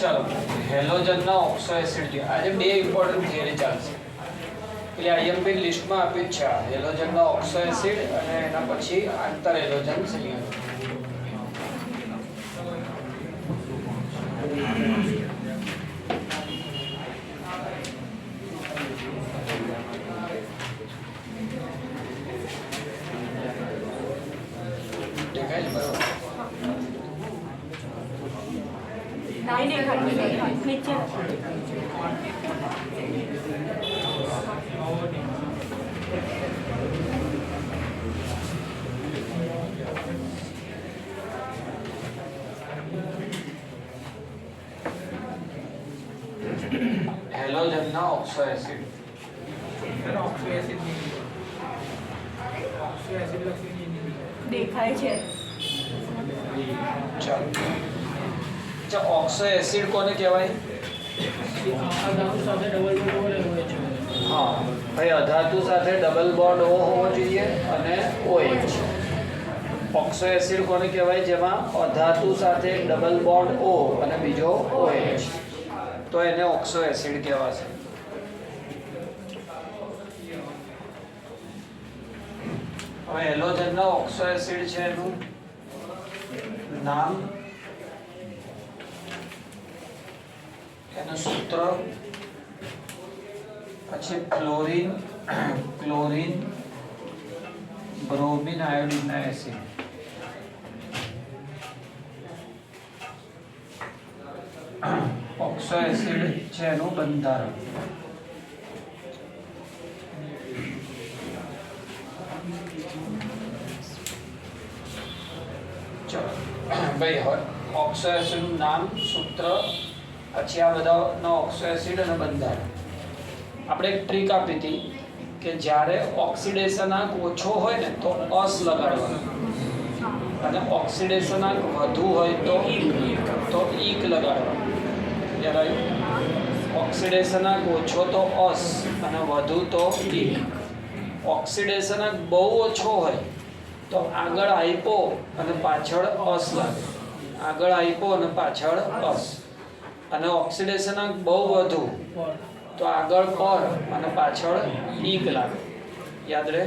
ચાલો હેલોજનના oxo acid આજે બે ઇમ્પોર્ટન્ટ થિયરી ચાલશે. એટલે આઈએમપી લિસ્ટમાં આપ્યું છે હેલોજનના ઓક્સો એસિડ અને એના પછી આંતર હેલોજન સંયોજન. હેલોજનના ઓક્સો એસિડ દેખાય છે. ચાલો ઓક્સો એસિડ કોને કહેવાય? હા ભાઈ, અધાતુ સાથે ડબલ બોન્ડ O હોવો જોઈએ અને OH. ઓક્સો એસિડ કોને કહેવાય? જેમાં અધાતુ સાથે ડબલ બોન્ડ O અને બીજો OH, તો એને ઓક્સો એસિડ કહેવાશે. હવે હેલોજનના ઓક્સો એસિડ છે એનું નામ, એનું સૂત્ર, પછી ક્લોરીન બ્રોમિન આયોડિનના એસિડ. ઓક્સો એસિડ છે એનું બંધારણ. ચલો ભાઈ, હવે ઓક્સો એસિડનું નામ, સૂત્ર, પછી આ બધાનો ઓક્સો એસિડ અને બંધારણ. આપણે એક ટ્રીક આપી હતી કે જ્યારે ઓક્સિડેશનાંક ઓછો હોય ને તો અસ લગાડવાનો, અને ઓક્સિડેશનાંક વધુ હોય તો ઈક લગાડવાનો. યાદ આવ્યું? ઓક્સિડેશનાંક ઓછો તો અસ અને વધુ તો ઈક. ઓક્સિડેશનાંક બહુ ઓછો હોય તો આગળ આઈપો અને પાછળ અસ લાગે, આગળ આઈપો અને પાછળ અસ. અને ઓક્સિડેશનાંક બહુ વધુ તો આગળ પર અને પાછળ ઈક લાગે. યાદ રહે?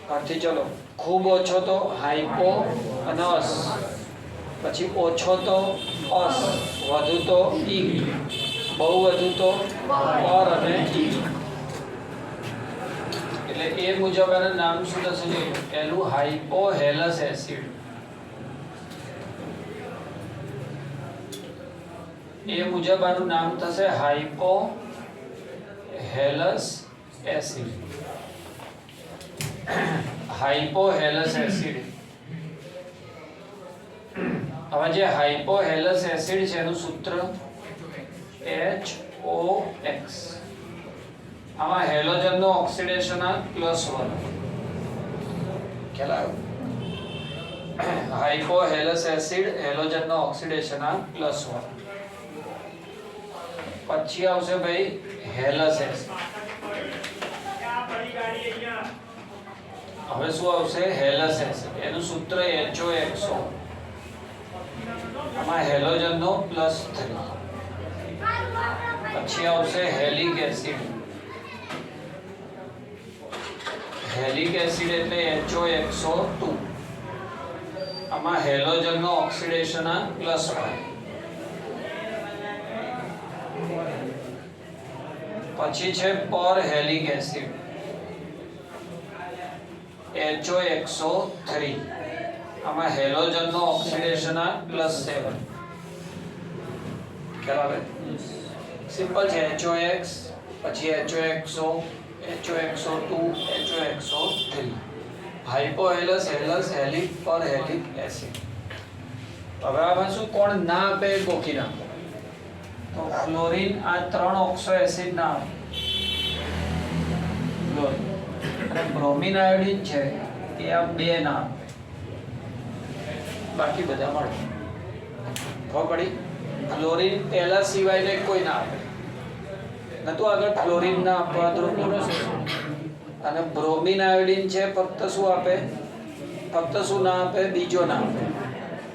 આથી ચલો, ખૂબ ઓછો તો હાઈપો અને અસ, પછી ઓછો તો અસ, વધુ તો ઈક, બહુ વધુ તો પર અને ઈક. એટલે એ મુજબ એનું નામ શું થશે? પહેલું હાઇપોહેલસ એસિડ. એ મુજબ આનું નામ થશે હાઇપોહેલસ એસિડ. હાઇપોહેલસ એસિડ. હવે જે હાઇપોહેલસ એસિડ છે એનું સૂત્ર HOX. આમાં હેલોજનનો ઓક્સિડેશનાંક +1. ખ્યાલ આવ્યો? હાઇપોહેલસ એસિડ, હેલોજનનો ઓક્સિડેશનાંક +1. પછી આવશે ભાઈ હેલસ એસિડ. હવે શું આવશે? હેલસ એસિડ. એનું સૂત્ર HOXO. આમાં હેલોજનનો +3. પછી આવશે હેલિક એસિડ. હેલિક એસિડ એટલે HOXO2. આમાં હેલોજનનો ઓક્સિડેશનાંક +1. પછી છે પર હેલિક એસિડ, HOXO3. આમાં હેલોજનનો ઓક્સિડેશનાંક +7. ખ્યાલ આવે? સિમ્પલ છે. HOX, પછી HOXO, HOXO2, HOXO3. હાઇપોહેલસ, હેલસ, હેલિક, પર હેલિક એસિડ. હવે આમાં શું કોણ ના આપે ગોખી નાખો. તો ફ્લોરિન આ 3 ઓક્સો એસિડ ના આપે. ફ્લોરિન અને બ્રોમિન આયોડિન છે એ આ 2 ના આપે, બાકી બધા મળે. ખબર પડી? ફ્લોરિન પહેલા સિવાયને કોઈ ના આપે. નતું આગળ ફ્લોરિન ના આપવા તો અને બ્રોમિન આયોડિન છે ફક્ત શું આપે? ફક્ત શું ના આપે? બીજો ના આપે.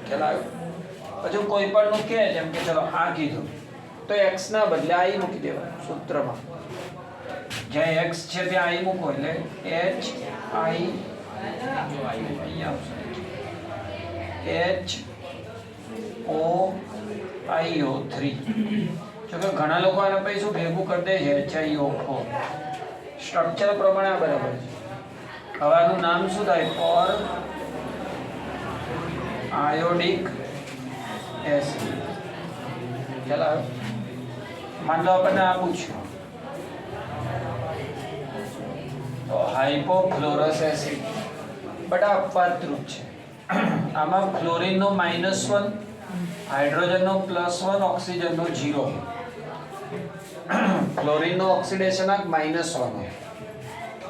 ખ્યાલ આવ્યો? પછી કોઈ પણ નું કે જેમ કે ચલો આ કીધું તો x ના બદલે i મૂકી દેવાનું સૂત્રમાં જ્યાં x છે ત્યાં i મૂકો એટલે h i h o i o 3 જો કે ઘણા લોકો આને પછી શું ભેગું કરી દે છે h i o 4 સ્ટ્રક્ચર પ્રમાણે આ બરાબર છે હવે આનું નામ શું થાય પર આયોડિક એસિડ ખ્યાલ આવ્યો માન લો આપણને આ પૂછ્યું તો હાઇપોક્લોરસ એસિડ બટ આ અપવાદરૂપ છે આમાં ક્લોરીનનો -1 હાઇડ્રોજનનો +1 ઓક્સિજનનો 0 ક્લોરીનનો ઓક્સિડેશન આંક -1 હોય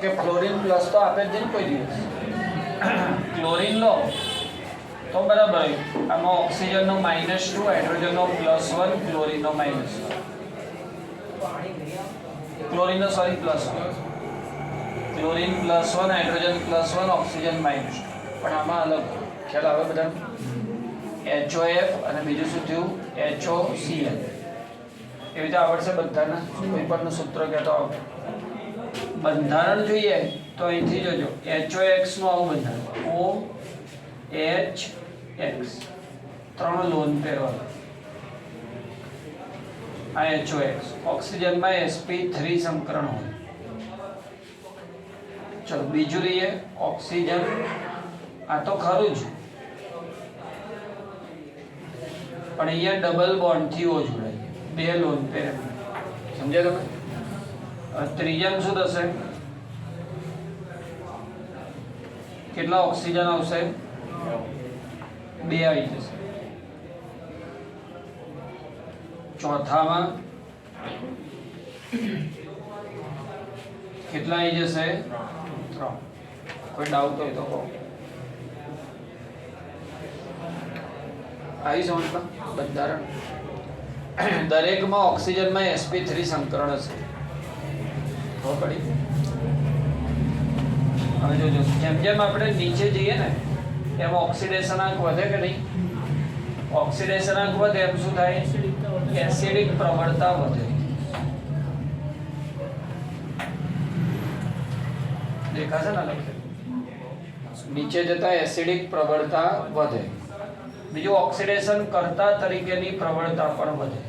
કે ક્લોરીન પ્લસ તો આપે જ નહીં કોઈ દિવસ ક્લોરીન લો તો બરાબર આમાં ઓક્સિજનનો -2 હાઇડ્રોજનનો +1 ક્લોરીનનો -1 ક્લોરીનનો સોરી +1 ક્લોરીન +1 હાઇડ્રોજન +1 ઓક્સિજન -2 પણ આમાં અલગ ખ્યાલ આવે બધા HOF અને બીજું શું થયું HOCl એવી રીતે આવડશે બધાના કોઈ પણનું સૂત્ર કહેતો આવડે બંધારણ જોઈએ તો અહીંથી જોજો HOX નું આવું બંધારણ OHX 3 લોન પેર આ HOX ઓક્સિજનમાં sp3 સંકરણ હોય ચલો બીજું લઈએ ઓક્સિજન આ તો ખરું જ પણ અહીંયા ડબલ બોન્ડ થી ઓ જોડાય બે લોન પેર સમજ્યા તમે ત્રીજાનું શું થશે કેટલા ઓક્સિજન આવશે 2 આવી જશે ચોથામાં કેટલા આવી જશે 3 કોઈ ડાઉટ હોય તો કહો આવી સમજમાં બંધારણ દરેકમાં ઓક્સિજનમાં sp3 સંકરણ હશે ખબર પડી હવે જોજો જેમ જેમ આપણે નીચે જઈએ ને એમ ઓક્સિડેશન આંક વધે કે નહીં ઓક્સિડેશન આંક વધે એમ શું થાય એસિડિક પ્રબળતા વધે દેખાશે ને નીચે જતા એસિડિક પ્રબળતા વધે બીજું ઓક્સિડેશન કરતા તરીકેની પ્રબળતા પણ વધે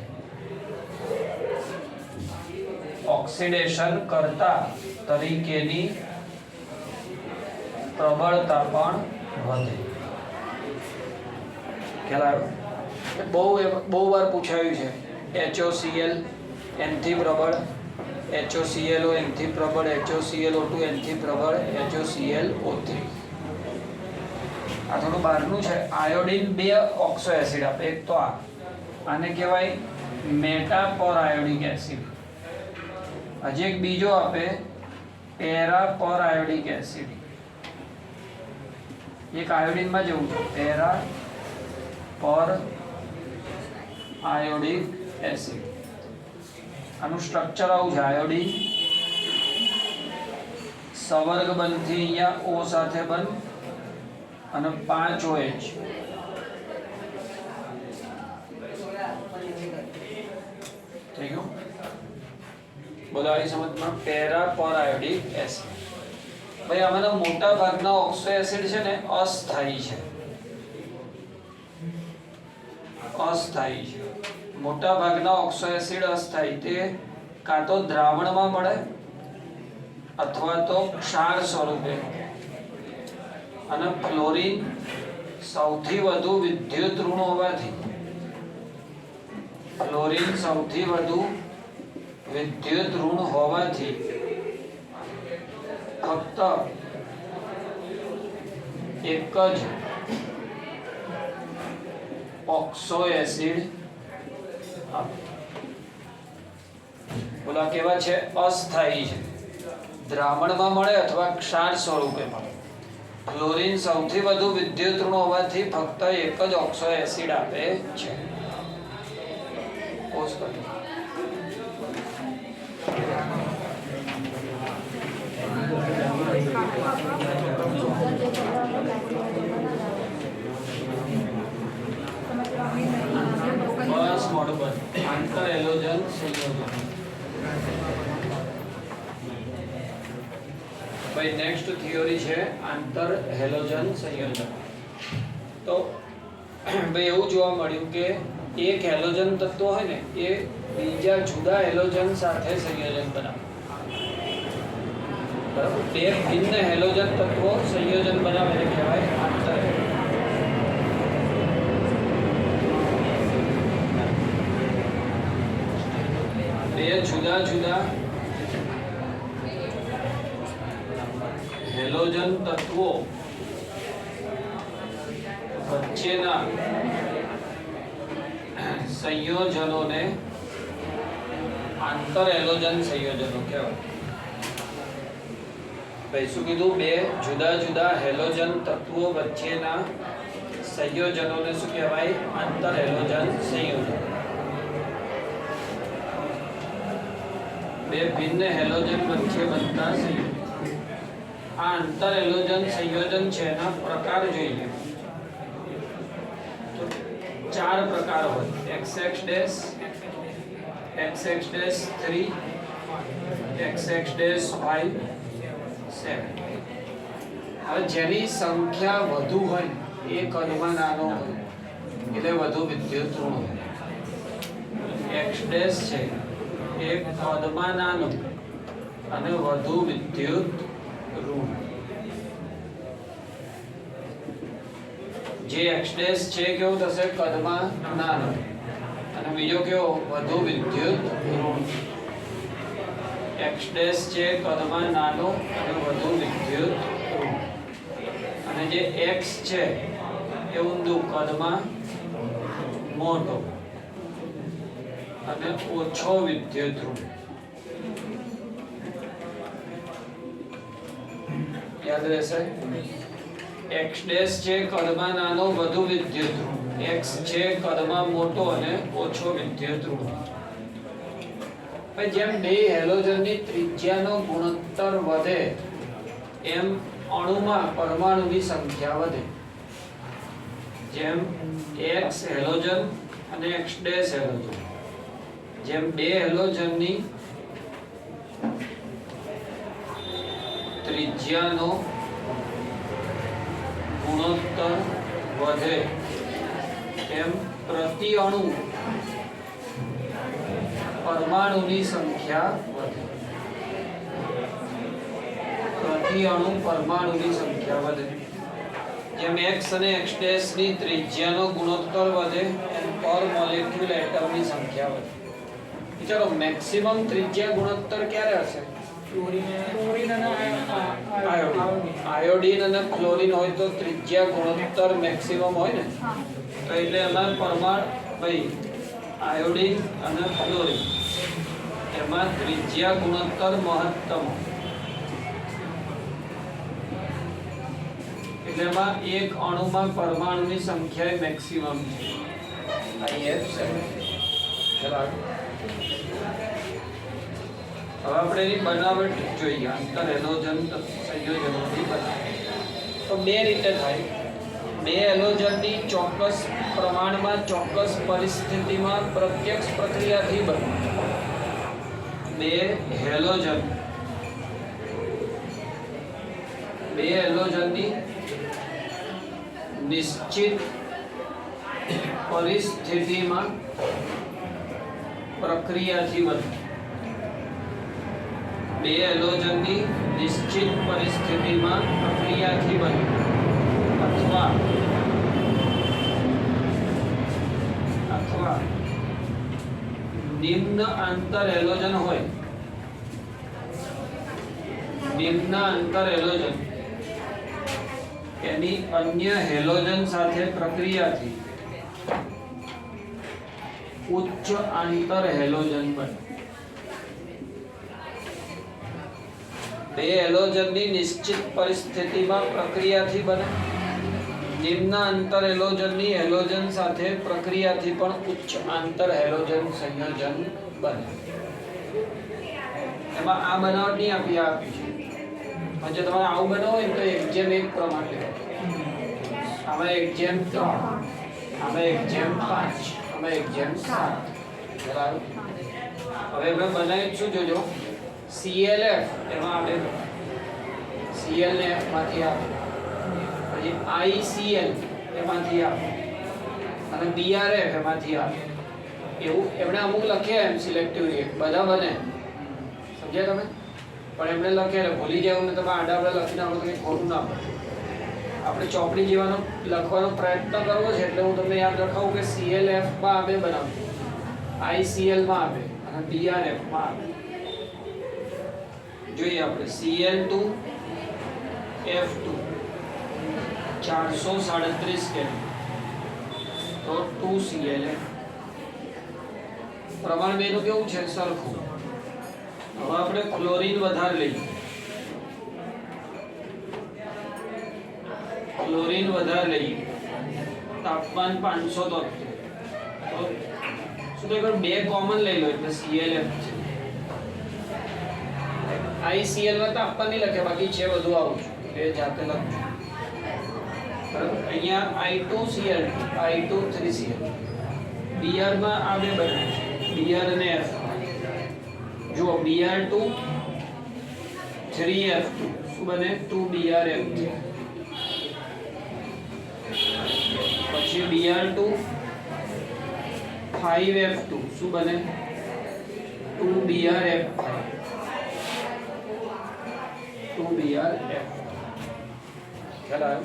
ઓક્સિડેશન કરતા તરીકેની પ્રબળતા પણ વધે ખ્યાલ આવ્યો બહુ વાર પૂછાયું છે HOCl n થી પ્રબળ HOClO n થી પ્રબળ HOClO2 n થી પ્રબળ HOClO3 આ થોડું બહારનું છે આયોડિન 2 ઓક્સો એસિડ આપે એક તો આને કહેવાય મેટાપોર આયોડિક એસિડ હજી એક બીજો આપે પેરાપોર આયોડિક એસિડ એક આયોડિન માં જેવું છે પેરાપોર આયોડિક એસિડ આનું સ્ટ્રક્ચર આવું છે આયોડિન સવર્ગ બંધથી અહીંયા O સાથે બંધ અને 5 OH થઈ ગયું બોલો આવી સમજમાં પેરાપોર આયોડિક એસિડ ભાઈ આમાંના મોટા ભાગના ઓક્સો એસિડ છે ને અસ્થાયી છે મોટા ભાગના ઓક્સો એસિડ અસ્થાયી તે કાં તો દ્રાવણમાં મળે અથવા તો ક્ષાર સ્વરૂપે અને ક્લોરીન સૌથી વધુ વિદ્યુત ઋણ હોવાથી ફક્ત એક જ ઓક્સો એસિડ બોલા કેવા છે અસ્થાયી છે દ્રાવણમાં મળે અથવા ક્ષાર સ્વરૂપે મળે ક્લોરીન સૌથી વધુ વિદ્યુત ઋણ હોવાથી ફક્ત એક જ ઓક્સો એસિડ આપે છે પોઝ કરો Thank you. બંધ આંતર હેલોજન સંયોજન. ભાઈ નેક્સ્ટ થિયરી છે આંતર હેલોજન સંયોજન. તો ભાઈ એવું જોવા મળ્યું કે એક હેલોજન તત્વ હોય ને એ બીજા જુદા હેલોજન સાથે સંયોજન બનાવે. બરાબર, બે ભિન્ન હેલોજન તત્વો સંયોજન બનાવે એને કહેવાય આંતર. બે જુદા જુદા હેલોજન તત્વો વચ્ચેના સંયોજનોને આંતર હેલોજન સંયોજનો કહેવાય. ભાઈ શું કીધું? બે જુદા જુદા હેલોજન તત્વો વચ્ચેના સંયોજનોને શું કહેવાય? આંતર હેલોજન સંયોજન. બે ભિન્ન હેલોજન વચ્ચે બનતા સંયોજન. આ આંતર હેલોજન સંયોજન છે એના પ્રકાર જોઈએ તો 4 પ્રકાર હોય: XX', XX'3, XX'5, 7. હવે જેની સંખ્યા વધુ હોય એ કદમાં નાનો હોય એટલે વધુ વિદ્યુત ઋણ હોય. X' છે એ કદમાં નાનો અને વધુ વિદ્યુત ઋણ. જે X' છે કેવો થશે? કદમાં નાનો અને બીજો કેવો? વધુ વિદ્યુત ઋણ. X' છે કદમાં નાનો અને વધુ વિદ્યુત ઋણ. અને જે X છે એ ઊંધું કદમાં મોટો અને ઓછો વિદ્યુત ઋણ. યાદ રહેશે? X' છે કદમાં નાનો વધુ વિદ્યુત ઋણ. X છે કદમાં મોટો અને ઓછો વિદ્યુત ઋણ. જેમ બે હેલોજનની ત્રિજ્યાનો ગુણોત્તર વધે એમ અણુમાં પરમાણુની સંખ્યા વધે. જેમ X હેલોજન અને X' હેલોજન, જેમ બે હેલોજનની ત્રિજ્યાનો ગુણોત્તર વધે તેમ પ્રતિ અણુ પરમાણુની સંખ્યા વધે. પ્રતિ અણુ પરમાણુની સંખ્યા વધે. જેમ X અને X' ની ત્રિજ્યાનો ગુણોત્તર વધે એમ પર મોલેક્યુલ એટમની સંખ્યા વધે. ચાલો મેક્સિમમ ત્રિજ્યા ગુણોત્તર ક્યારે હશે? આયોડીન અને ક્લોરીન હોય તો ત્રિજ્યા ગુણોત્તર મેક્સિમમ હોય ને. તો એટલે એમાં પરમાણુ ભાઈ આયોડીન અને ક્લોરીન એમાં ત્રિજ્યા ગુણોત્તર મહત્તમ. એટલે એમાં એક અણુમાં પરમાણુની સંખ્યા મેક્સિમમ છે. હવે આપણે એની બનાવટ જોઈએ. આંતર હેલોજન સંયોજનોની બનાવટ તો બે રીતે થાય. બે હેલોજનની ચોક્કસ પ્રમાણમાં ચોક્કસ પરિસ્થિતિમાં પ્રત્યક્ષ પ્રક્રિયાથી બને. બે હેલોજનની નિશ્ચિત પરિસ્થિતિમાં પ્રક્રિયાથી બને. બે હેલોજનની નિશ્ચિત પરિસ્થિતિમાં પ્રક્રિયાથી બને અથવા નિમ્ન આંતર હેલોજન હોય. નિમ્ન આંતર હેલોજન એની અન્ય હેલોજન સાથે પ્રક્રિયાથી ઉચ્ચ આંતર હેલોજન બને. બે હેલોજનની નિશ્ચિત પરિસ્થિતિમાં પ્રક્રિયાથી બને. નિમ્ન આંતર હેલોજનની હેલોજન સાથે પ્રક્રિયાથી પણ ઉચ્ચ આંતર હેલોજન સંયોજન બને. એમાં આ બનાવટ નહીં આપી છે. જો તમારે આવું બનાવો હોય તો 1:1 પ્રમાણે લેવાનું. આમાં 1:3, આમાં 1:5, આમાં 1:7. બરાબર. હવે આપણે બનાવી શું જોજો, ClF એમાં આપણે Cl ને F માંથી આપે, પછી ICl એમાંથી આપે અને BrF એમાંથી આપે. એવું એમણે અમુક લખ્યા એમ સિલેક્ટિવ રિએક્ટ, બધા બને, સમજ્યા તમે? પણ એમણે લખેલું ભૂલી જાય ને તમે આડા આપણે લખી નાખો તો કંઈ ખોટું ના પડે. આપણે ચોપડી જેવાનો લખવાનો પ્રયત્ન કરવો છે એટલે હું તમને યાદ રખાવું કે ClF માં આપણે બનાવશું, ICl માં આપે અને BrF માં આપે. જોઈએ આપણે Cl2 F2 437 કેલ્વિન તો 2ClF. પ્રમાણ બેનું કેવું છે? સરખું. હવે આપણે ક્લોરીન વધારે લઈએ, ક્લોરીન વધારે લઈએ, તાપમાન 573. તો શું તો એકવાર બે કોમન લઈ લો એટલે ClF છે. ICl માં તાપમાન નહીં લખે, બાકી છે બધું આવું છે એ જાતે લખજો. બરાબર. અહીંયા I2Cl2 I2 3Cl. Br માં આ બે બને છે, Br અને F. જુઓ Br2 3F2 શું બને? 2BrF. પછી Br2 5F2 શું બને? 2BrF. 2BrF. ખ્યાલ આવ્યો?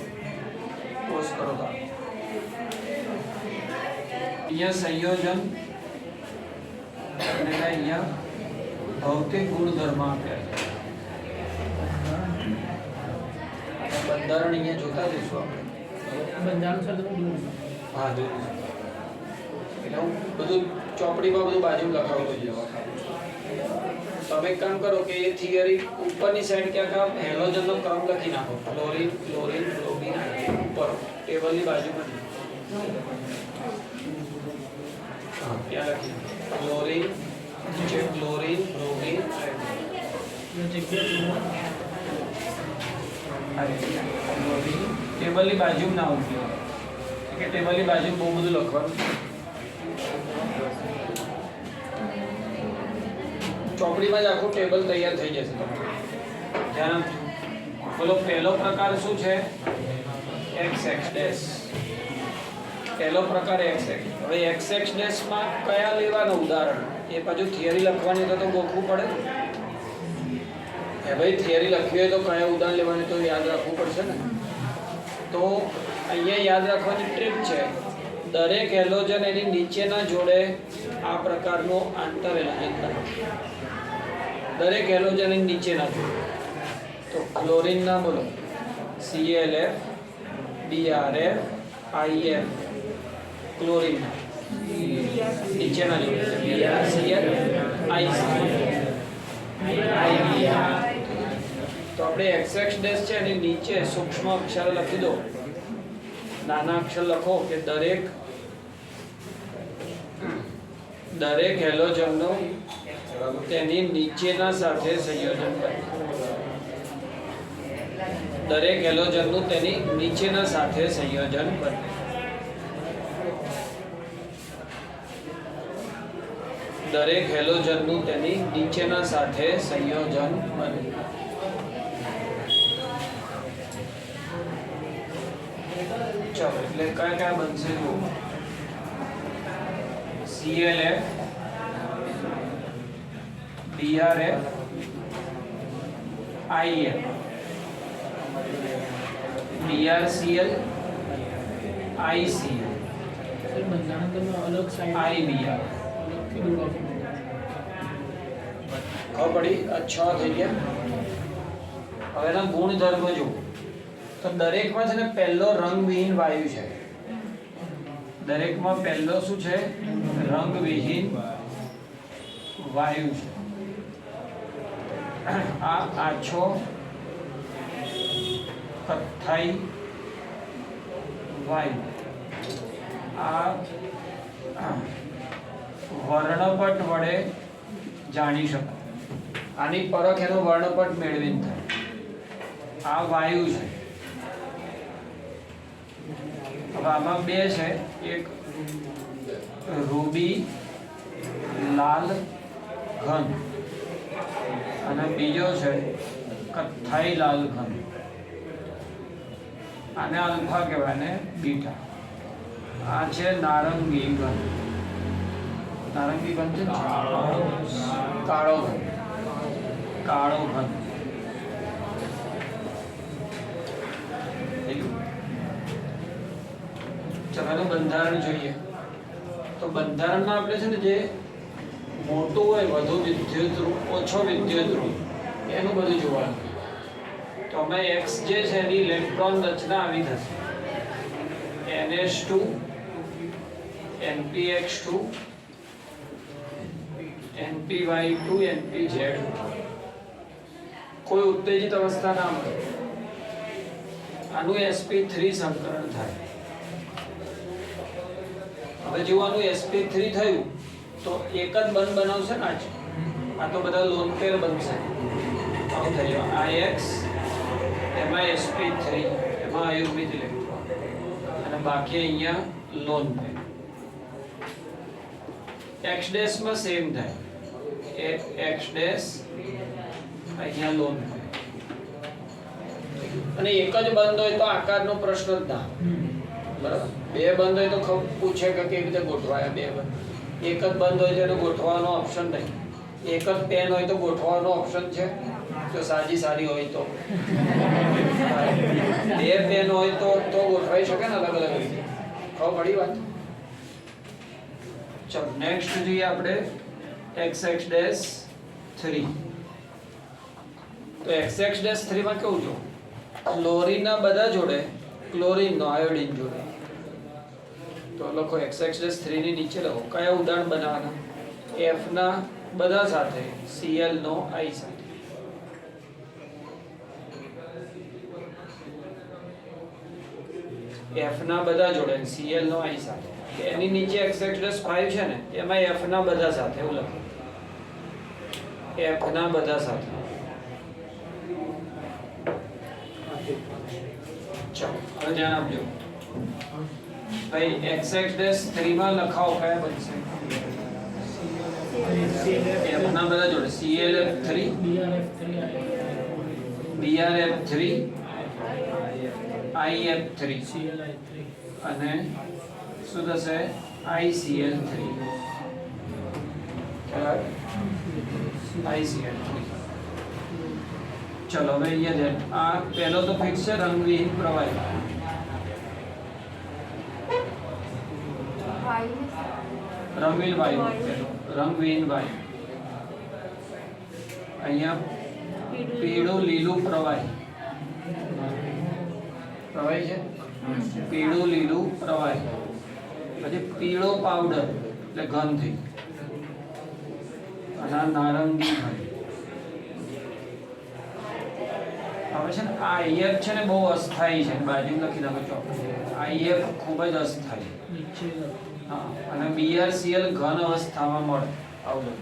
પોઝ કરો તો અહીંયા સંયોજન અને અહીંયા ભૌતિક ગુણધર્મ આપ્યા છે. બંધારણ અહીંયા જોતા જઈશું આપણે. બંધારણ સર તમે જોયું? હા જોયું. એટલે હું બધું ચોપડીમાં બધું બાજુ લખાવું છું. તમે એક કામ કરો કે એ થિયરી ઉપરની સાઈડ ક્યાંક હેલોજનનો ક્રમ લખી નાખો. ક્લોરીન ક્લોરીન બ્રોમિન ઉપર ટેબલની બાજુમાં. હા ત્યાં લખી ક્લોરીન છે, ક્લોરીન બ્રોમિન ટેબલની બાજુ ના ઉપયોગ કે ટેબલની બાજુ બહુ બધું લખવાનું. ચોપડીમાં જ આખું ટેબલ તૈયાર થઈ જશે. ધ્યાન આપજો. બોલો પહેલો પ્રકાર શું છે? XX'. પહેલો પ્રકાર XX. હવે XX' માં કયા લેવાનું ઉદાહરણ? એ પાછું થિયરી લખવાની તો ગોખવું પડે. હે ભાઈ થિયરી લખવી હોય તો કયા ઉદાહરણ લેવાની તો યાદ રાખવું પડશે ને. તો અહીંયા યાદ રાખવાની ટ્રીક છે, દરેક હેલોજન એની નીચેના જોડે આ પ્રકારનો આંતર હેલોજન બનાવે. દરેક હેલોજન એની નીચેના જોડે. તો ક્લોરીન ના બોલો ClF, BrF, IF. ક્લોરીન નીચેના જોડે BrCl, ICl. તો આપણે XX' છે એની નીચે સૂક્ષ્મ અક્ષર લખી દો, નાના અક્ષર લખો કે દરેક હેલોજનનો તેની નીચેના સાથે સંયોજન કરે. દરેક હેલોજનનું તેની નીચેના સાથે સંયોજન કરે. દરેક હેલોજનનું તેની નીચેના સાથે સંયોજન બને. ચાલો એટલે કયા કયા બનશે? જો ClF, BrF, IF, BrCl, ICl, sir બંધારણ તમે અલગ સાઈડ IBr. અલગથી દોરો. ખબર પડી? આ 6 થઈ ગયા. હવે એના ગુણધર્મ જો, તો દરેકમાં છે ને પહેલો રંગવિહીન વાયુ છે. દરેકમાં પહેલો શું છે? રંગવિહીન વાયુ છે. આ આછો કથ્થાઈ વાયુ, આ વર્ણપટ વડે જાણી શકો. આની પરખ એનો વર્ણપટ મેળવીને થાય. આ વાયુ છે. હવે આમાં બે છે, એક રૂબી લાલ ઘન અને બીજો છે કથ્થાઈ લાલ ઘન. આને આલ્ફા કહેવાય ને બીટા. આ છે નારંગી ઘન. નારંગી ઘન છે કાળો ઘન. કાળો ઘન. ચાલો એનું બંધારણ જોઈએ. તો બંધારણમાં આપણે છે ને જે મોટું હોય વધુ વિદ્યુતઋણ ઓછો વિદ્યુતઋણ એનું બધું જોવાનું. તો અમે X જે છે એની ઇલેક્ટ્રોન રચના આવી થશે NH2 NPX2 NPY2 NPZ. કોઈ ઉત્તેજિત અવસ્થા ના મળે. આનું sp3 સંકરણ થાય. હવે જો આનું sp3 થયું તો એક જ બંધ બનાવશે ને આજે. આ તો બધા લોન પેર બનશે. આવું થઈ ગયું IX એમાં sp3 એમાં અયુગ્મિત ઇલેક્ટ્રોન અને બાકી અહીંયા લોન પેર. x ડેશ માં સેમ થાય. x ડેશ અહીંયા લોન પેર. અને એક જ બંધ હોય તો આકારનો પ્રશ્ન જ ના. બરાબર. બે બંધ હોય તો પૂછે કે કેવી રીતે ગોઠવાયા બે બંધ. એક જ બંધ હોય તો એને ગોઠવવાનો ઓપ્શન નહીં. એક જ પેન હોય તો ગોઠવવાનો ઓપ્શન છે. જો સારી હોય તો બે પેન હોય તો ગોઠવાઈ શકે ને અલગ અલગ રીતે. ખબર પડી વાત. ચલો નેક્સ્ટ જોઈએ આપણે XX-3. તો XX-3 માં કેવું જો ક્લોરીનના બધા જોડે ક્લોરીનનો આયોડીન જોડે. તો લખો XX-3 ની નીચે લખો કયા ઉદાહરણ બનાવવાના. F ના બધા સાથે Cl નો I સાથે. F ના બધા જોડે Cl નો I સાથે. એની નીચે XX-5 છે ને એમાં F ના બધા સાથે એવું લખો. F ના બધા સાથે. ચાલો હવે ધ્યાન આપજો ભાઈ. XX-3 માં લખાવો કયા બનશે. F ના બધા જોડે ClF3 BrF3 IF3 અને શું થશે ICl3. ICl3. ચલો હવે અહીંયા આ પહેલો તો ફિક્સ છે રંગવિહીન પ્રવાહી. રંગીન વાયુ રંગવિહીન વાયુ. અહીંયા પીળું લીલું પ્રવાહી. પ્રવાહી છે પીળું લીલું પ્રવાહી. પછી પીળો પાવડર એટલે ઘન થઈ. અને આ નારંગી ઘન. હવે છે ને આ IF છે ને બહુ અસ્થાયી છે. બાજુ લખી નાખો ચોક્કસ. IF ખૂબ જ અસ્થાયી. હા અને BrCl ઘન અવસ્થામાં મળે. આવું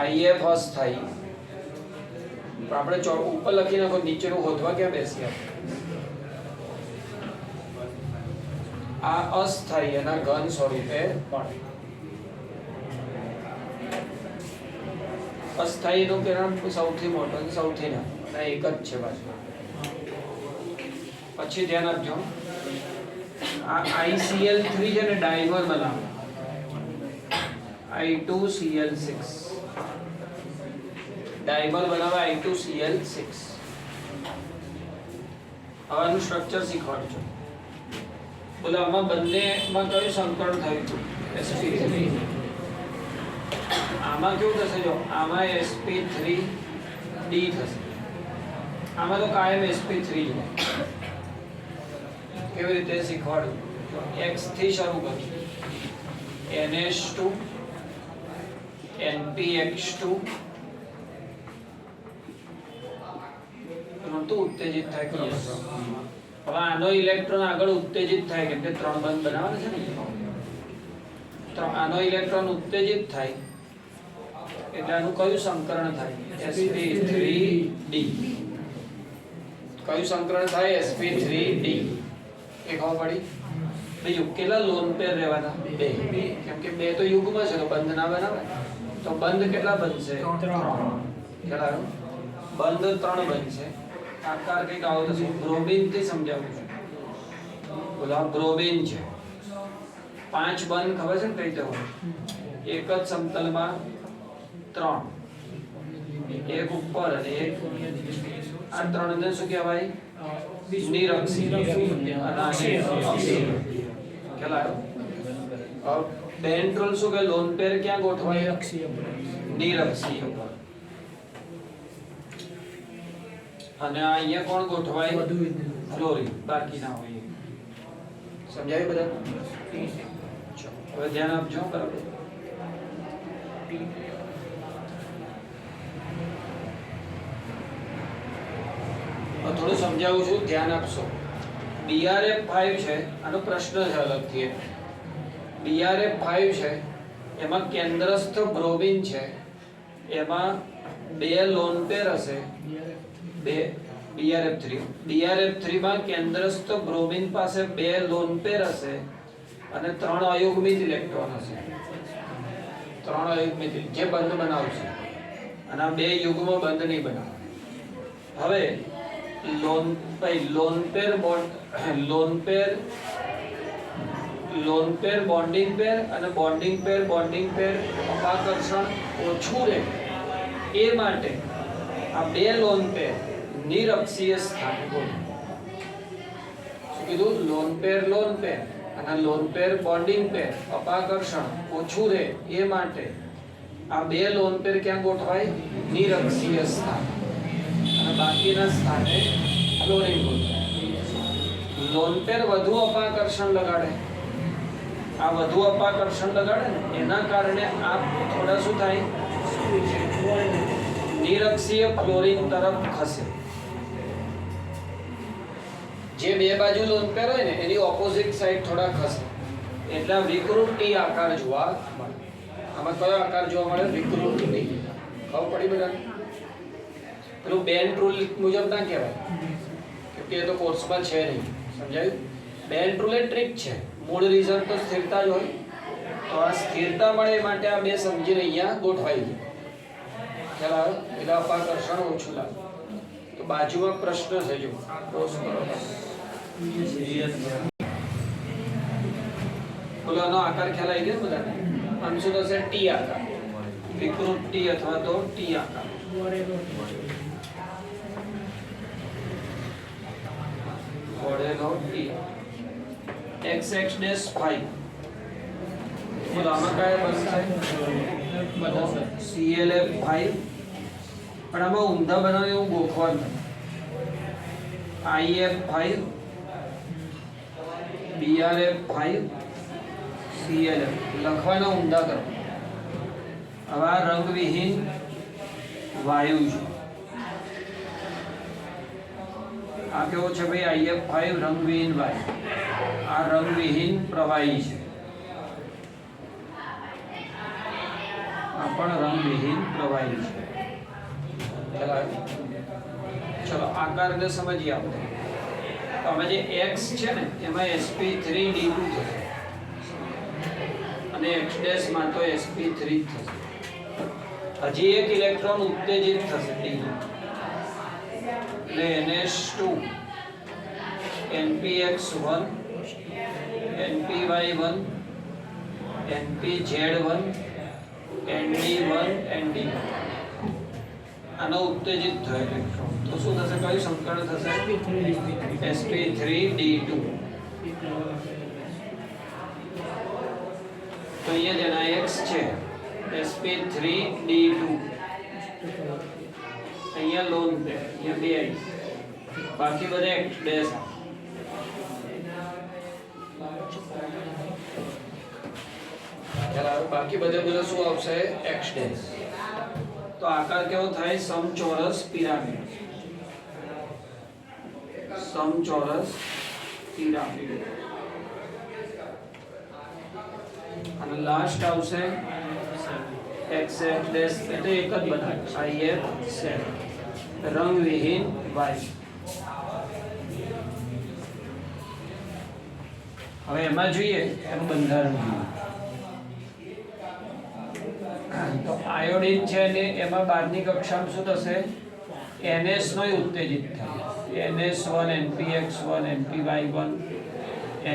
IF અસ્થાયી. આપણે ઉપર લખી નાખો નીચેનું હોદવા ક્યાં બેસી આ અસ્થાયી એના ઘન સ્વરૂપે મળે. અસ્થાયીનું કિરણ સૌથી મોટો સૌથી નાનો એક જ છે બાજુ. પછી ધ્યાન આપજો આ ICl3 છે ને ડાયમર બનાવે. I2Cl6 ડાયમર બનાવે I2Cl6. હવે આનું સ્ટ્રક્ચર શીખવાડજો. બોલો આમાં બંનેમાં કયું સંકરણ થયું હતું. sp3. આમાં કેવું થશે જો આમાં sp3d થશે. આમાં તો કાયમ sp3 જ. કેવી રીતે શીખવાડું. X થી શરૂ કરું. NH2 NPX2 તો ઉત્તેજિત થાય. હવે આનો ઇલેક્ટ્રોન આગળ ઉત્તેજિત થાય કેમ કે ત્રણ બંધ બનાવવાના છે ને. તો આનો ઇલેક્ટ્રોન ઉત્તેજિત થાય એટલે આનું કયું સંકરણ થાય. sp3d. કયું સંકરણ થાય. sp3d. એ ખબર પડી. બીજું કેટલા લોન પેર રહેવાના? બે. કેમ કે બે તો યુગ્મ છે તો બંધ ના બનાવે. તો બંધ કેટલા બનશે? 3. ખ્યાલ આવ્યો? બંધ 3 બનશે. આકાર કંઈક આવો થશે. બ્રોમિન થી સમજાવું છું. બોલો આ બ્રોમિન છે. 5 બંધ ખબર છે ને કઈ રીતે હોય? એક જ સમતલમાં 3, એક ઉપર અને એક આ 3 ને શું કહેવાય? નિરક્ષી. અને આને અક્ષી. ખ્યાલ આવ્યો? બેન્ડ રૂલ શું કે લોન પેર ક્યાં ગોઠવાય? નિરક્ષી ઉપર. અને આ અહીંયા કોણ ગોઠવાય? ફ્લોરિન. બાકી ના હોય. સમજાયું બધા? હવે ધ્યાન આપજો બરાબર. થોડું સમજાવું છું, ધ્યાન આપશો. BRF5 છે, આનો પ્રશ્ન છે અલગથી. BRF5 છે, એમાં કેન્દ્રસ્થ બ્રોમિન છે, એમાં 2 લોન પેર હશે. BRF3 માં કેન્દ્રસ્થ બ્રોમિન પાસે 2 લોન પેર હશે અને 3 અયુગ્મિત ઇલેક્ટ્રોન હશે. 3 અયુગ્મિત જે બંધ બનાવશે અને આ 2 યુગ્મ બંધ નહીં બનાવે. હવે લોન પેર બોન્ડિંગ પેર અને બોન્ડિંગ પેર અપાકર્ષણ ઓછું રહે એ માટે આ 2 લોન પેર નિરક્ષીય સ્થાને ગોઠવો. શું કીધું? લોન પેર અને લોન પેર બોન્ડિંગ પેર અપાકર્ષણ ઓછું રહે એ માટે આ 2 લોન પેર ક્યાં ગોઠવાય? નિરક્ષીય સ્થાન. અને બાકીના સ્થાને ક્લોરીન ગોઠવાય. લોન પેર વધુ અપાકર્ષણ લગાડે. આ વધુ અપાકર્ષણ લગાડે ને એના કારણે આ થોડા શું થાય? નિરક્ષીય ક્લોરીન તરફ ખસે. જે બે બાજુ લોન પેર હોય ને એની ઓપોઝિટ સાઈડ થોડા ખસે એટલે વિકૃત ટી આકાર જોવા મળે. આમાં કયો આકાર જોવા મળે? વિકૃત ટી. ખબર પડી બધાને? પેલું બેન્ડ રૂલ મુજબ ના કહેવાય કે એ તો કોર્સમાં છે નહીં. સમજાયું? બેન્ડ રૂલ એ ટ્રીક છે. મૂળ રીઝન તો સ્થિરતા જ હોય. તો આ સ્થિરતા મળે એ માટે આ બે સમજીને અહીંયા ગોઠવાઈ ગયું. ખ્યાલ આવ્યો? એટલે અપાકર્ષણ ઓછું લાગે. તો બાજુમાં પ્રશ્ન છે જો પોઝ કરો. બોલો આનો આકાર ખ્યાલ આવી ગયો બધાને? આંશુ થશે ટી આકાર. વિકૃત ટી અથવા તો ટી આકાર. વળેલો ટી. XX-5. બોલો આમાં કયા બનશે? ClF5. પણ આમાં ઊંધા બનાવે એવું ગોખવાનું. IF5, BRF5, ClF લખવાના ઊંધા કરો. હવે આ રંગવિહીન વાયુ છે. આ કેવો છે ભાઈ? IF5 રંગવિહીન વાયુ. આ રંગવિહીન પ્રવાહી છે. આ પણ રંગવિહીન પ્રવાહી છે. ચલો આકારને સમજીએ આપણે. તો હવે જે X છે ને એમાં sp3d2 થશે અને X' માં તો sp3 થશે. હજી એક ઇલેક્ટ્રોન ઉત્તેજિત થશે D2 એટલે NH2 NPX1 NPY1 NPZ1 ND1 ND1 આનો ઉત્તેજિત થયો ઇલેક્ટ્રોન તો શું થશે? કયું સંકરણ થશે? sp3d2. તો અહીંયા જેના X છે sp3d2. અહીંયા લોન પેર, અહીંયા બે આવી, બાકી બધા X ડેશ. બાકી બધે બધે શું આવશે? X dash. તો આકાર કેવો થાય? સમચોરસ પિરામિડ. સમચોરસ પિરામિડ. અને લાસ્ટ આવશે XX ડેશ એટલે એક જ બનાવે IF7 રંગવિહીન વાયુ. હવે એમાં જોઈએ એનું બંધારણ જોઈએ. તો આયોડિન છે ને એમાં 12ની કક્ષામાં શું થશે? NS નો ઉત્તેજિત થાય. NS1 NPX1 NPY1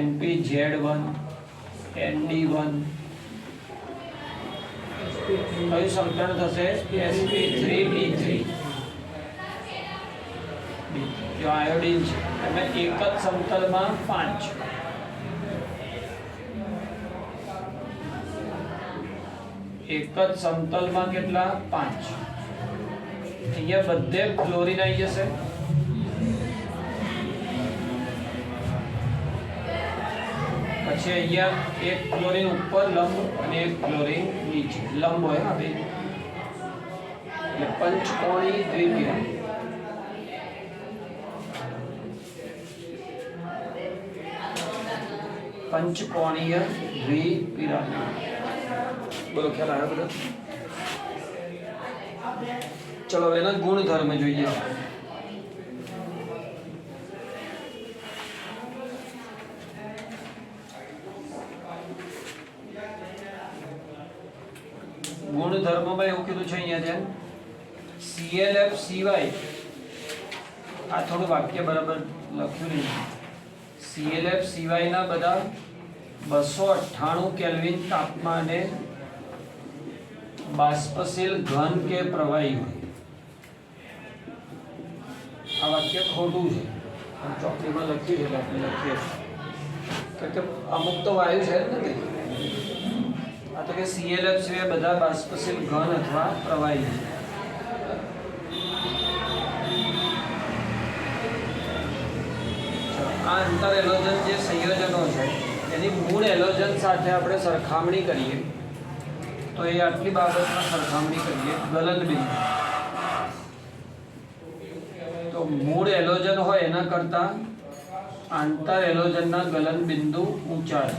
NPZ1 ND1 કયું સંકરણ થશે? sp3b3. જો આયોડિન છે એમાં એક જ સમતલમાં 5, એક જ સમતલમાં કેટલા? 5. અહીંયા બધે ક્લોરીન આવી જશે. પછી અહીંયા એક ક્લોરીન ઉપર લંબ અને એક ક્લોરીન નીચે લંબ હોય. હા બે એટલે પંચકોણી દ્વિપિરામિડ. પંચકોણીય દ્વિપિરામિડ. બોલો ખ્યાલ આવ્યો બધો? ચલો એના ગુણધર્મ જોઈએ. ગુણધર્મમાં એવું કીધું છે અહીંયા ધ્યાન. ClF સિવાય આ થોડું વાક્ય બરાબર લખ્યું નહીં. ClF સિવાયના બધા 298 કેલ્વિન તાપમાને બાષ્પશીલ ઘન કે પ્રવાહી હોય. આ વાક્ય ખોટું છે. ચોકડીમાં લખ્યું છે એટલે આપણે લખીએ છીએ કે અમુક તો વાયુ છે જ ને. આ તો કે ClF સિવાય બધા બાષ્પશીલ ઘન અથવા પ્રવાહી છે. આ અંતર એલોજન જે સંયોજનો છે એની મૂળ એલોજન સાથે આપણે સરખામણી કરીએ તો એ આટલી બાબતમાં સરખામણી કરીએ. ગલનબિંદુ તો મૂળ એલોજન હોય એના કરતા આંતર એલોજનના ગલનબિંદુ ઊંચા છે.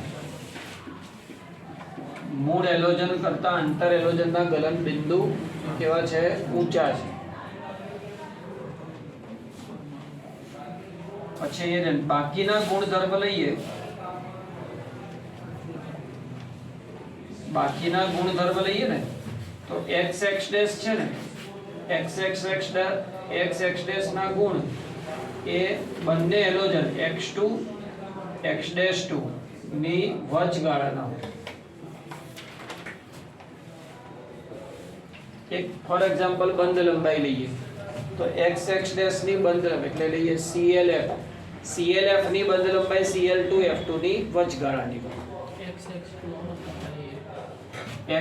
મૂળ એલોજન કરતા આંતર એલોજનના ગલનબિંદુ કેવા છે? ઊંચા છે. પછી એ બાકીના ગુણધર્મ લઈએ. બાકીના ગુણધર્મ લઈએ ને તો xx ડેશ છે ને, xx ના ગુણ એ બંને એલોજન x2 x'2 ની વચગાળાના હોય. એક ફોર એક્ઝામ્પલ બંધ લંબાઈ લઈએ તો xx ડેશ ની બંધ લંબાઈ એટલે લઈએ ClF ની બંધ લંબાઈ Cl2 F2 ની વચગાળાની હોય.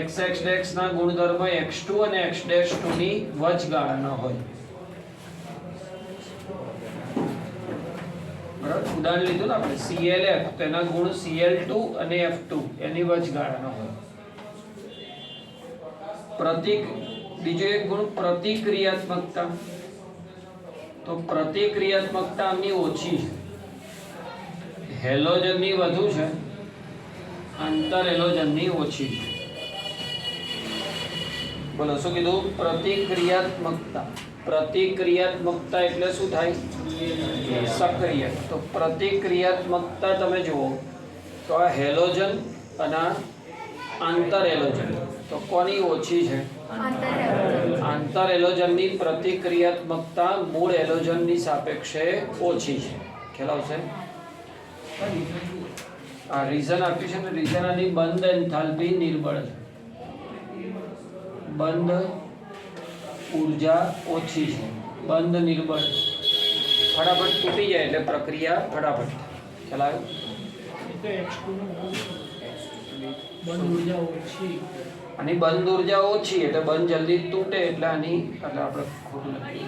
xx ડેશ ના ગુણધર્મ x2 અને x'2 ની વચગાળાના હોય. બરાબર ઉદાહરણ લીધું ને આપણે ClF તો એના ગુણ Cl2 અને F2 એની વચગાળાના હોય. બીજો એક ગુણ પ્રતિક્રિયાત્મકતા. તો પ્રતિક્રિયાત્મકતા આમની ઓછી છે. હેલોજનની વધુ છે, આંતર એલોજનની ઓછી છે. બોલો શું કીધું? પ્રતિક્રિયાત્મકતા. પ્રતિક્રિયાત્મકતા એટલે શું થાય? સક્રિય. તો પ્રતિક્રિયાત્મકતા તમે જુઓ તો આ હેલોજન અને આંતર એલોજન તો કોની ઓછી છે? આંતર એલોજનની પ્રતિક્રિયાત્મકતા મૂળ એલોજનની સાપેક્ષે ઓછી છે. ખ્યાલ આવશે? આ રીઝન આપ્યું છે ને, રીઝન આની બંધ એન્થાલ્પી નિર્બળ છે. બંધ ઊર્જા ઓછી છે, બંધ નિર્બળ ફટાફટ તૂટી જાય એટલે પ્રક્રિયા ફટાફટ. ખ્યાલ આવ્યો? બંધ ઊર્જા ઓછી આની બંધ ઊર્જા ઓછી એટલે બંધ જલ્દી તૂટે એટલે આની એટલે આપણે ખોટું લખીએ.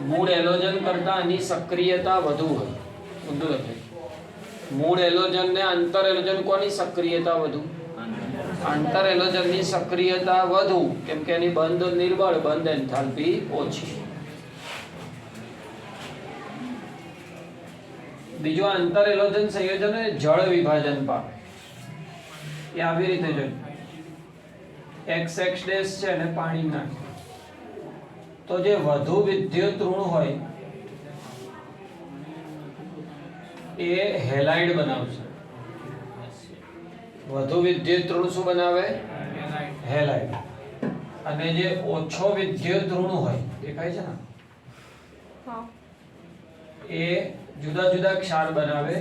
મૂળ એલોજન કરતા આની સક્રિયતા વધુ હોય. ઊંધું લખે. મૂળ એલોજન ને આંતર એલોજન કોની સક્રિયતા વધુ? આંતર એલોજનની સક્રિયતા વધુ કેમ કે એની બંધ નિર્બળ, બંધ એન્થાલ્પી ઓછી. બીજો આંતર એલોજન સંયોજન જળ વિભાજન પામે. એ આવી રીતે જોયું. xx ડેશ છે અને પાણી નાખે તો જે વધુ વિદ્યુત ઋણ હોય એ હેલાઇડ બનાવશે. વધુ વિદ્યુત ઋણ શું બનાવે? Halide. હેલાઇડ. અને જે ઓછો વિદ્યુત ઋણ હોય દેખાય છે ને એ જુદા જુદા ક્ષાર બનાવે.